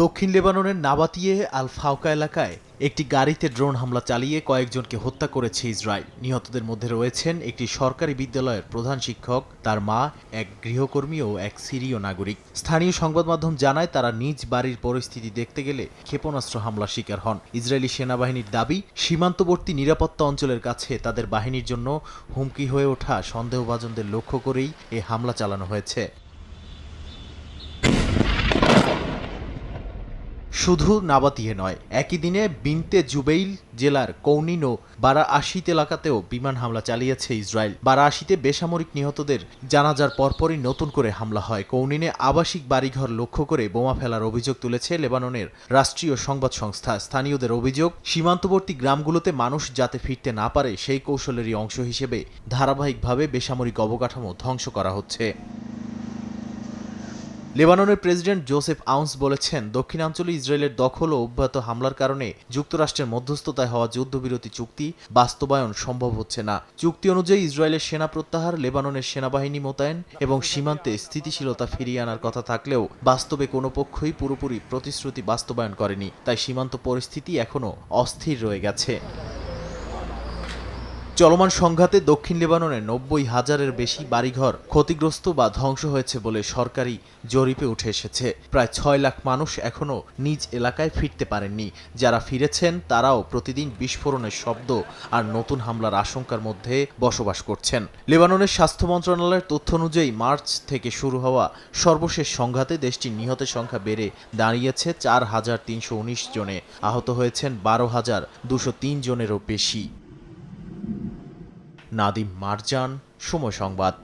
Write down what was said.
দক্ষিণ লেবাননের নাবাতিয়ে আল ফাউকা এলাকায় একটি গাড়িতে ড্রোন হামলা চালিয়ে কয়েকজনকে হত্যা করেছে ইসরায়েল। নিহতদের মধ্যে রয়েছেন একটি সরকারি বিদ্যালয়ের প্রধান শিক্ষক, তার মা, এক গৃহকর্মী ও এক সিরীয় নাগরিক। স্থানীয় সংবাদ মাধ্যম জানায় তারা নিজ বাড়ির পরিস্থিতি দেখতে গেলে ক্ষেপণাস্ত্র হামলার শিকার হন। ইসরায়েলি সেনাবাহিনীর দাবি, সীমান্তবর্তী নিরাপত্তা অঞ্চলের কাছে তাদের বাহিনীর জন্য হুমকি হয়ে ওঠা সন্দেহভাজনদের লক্ষ্য করেই এ হামলা চালানো হয়েছে। শুধু নাবাতিয়ে নয়, একই দিনে বিনতে জুবেইল জেলার কৌনিন ও বারাআশিত এলাকাতেও বিমান হামলা চালিয়েছে ইসরায়েল। বারাআশিতে বেসামরিক নিহতদের জানাজার পরপরই নতুন করে হামলা হয়। কৌনিনে আবাসিক বাড়িঘর লক্ষ্য করে বোমা ফেলার অভিযোগ তুলেছে লেবাননের রাষ্ট্রীয় সংবাদ সংস্থা। স্থানীয়দের অভিযোগ, সীমান্তবর্তী গ্রামগুলোতে মানুষ যাতে ফিরতে না পারে সেই কৌশলেরই অংশ হিসেবে ধারাবাহিকভাবে বেসামরিক অবকাঠামো ধ্বংস করা হচ্ছে। লেবাননের প্রেসিডেন্ট জোসেফ আউন্স বলেছেন, দক্ষিণাঞ্চলে ইসরায়েলের দখল ও অব্যাহত হামলার কারণে যুক্তরাষ্ট্রের মধ্যস্থতায় হওয়া যুদ্ধবিরতি চুক্তি বাস্তবায়ন সম্ভব হচ্ছে না। চুক্তি অনুযায়ী ইসরায়েলের সেনা প্রত্যাহার, লেবাননের সেনাবাহিনী মোতায়েন এবং সীমান্তে স্থিতিশীলতা ফিরিয়ে আনার কথা থাকলেও বাস্তবে কোনো পক্ষই পুরোপুরি প্রতিশ্রুতি বাস্তবায়ন করেনি। তাই সীমান্ত পরিস্থিতি এখনও অস্থির রয়ে গেছে। চলমান সংঘাতে দক্ষিণ লেবাননে ৯০,০০০-এর বেশি বাড়িঘর ক্ষতিগ্রস্ত বা ধ্বংস হয়েছে বলে সরকারি জরিপে উঠে এসেছে। প্রায় ৬ লাখ মানুষ এখনও নিজ এলাকায় ফিরতে পারেননি। যারা ফিরেছেন তারাও প্রতিদিন বিস্ফোরণের শব্দ আর নতুন হামলার আশঙ্কার মধ্যে বসবাস করছেন। লেবাননের স্বাস্থ্য মন্ত্রণালয়ের তথ্য অনুযায়ী মার্চ থেকে শুরু হওয়া সর্বশেষ সংঘাতে দেশটির নিহতের সংখ্যা বেড়ে দাঁড়িয়েছে ৪,৩১৯ জনে। আহত হয়েছেন ১২,২০৩ জনেরও বেশি। নাদিম মারজান, সময় সংবাদ।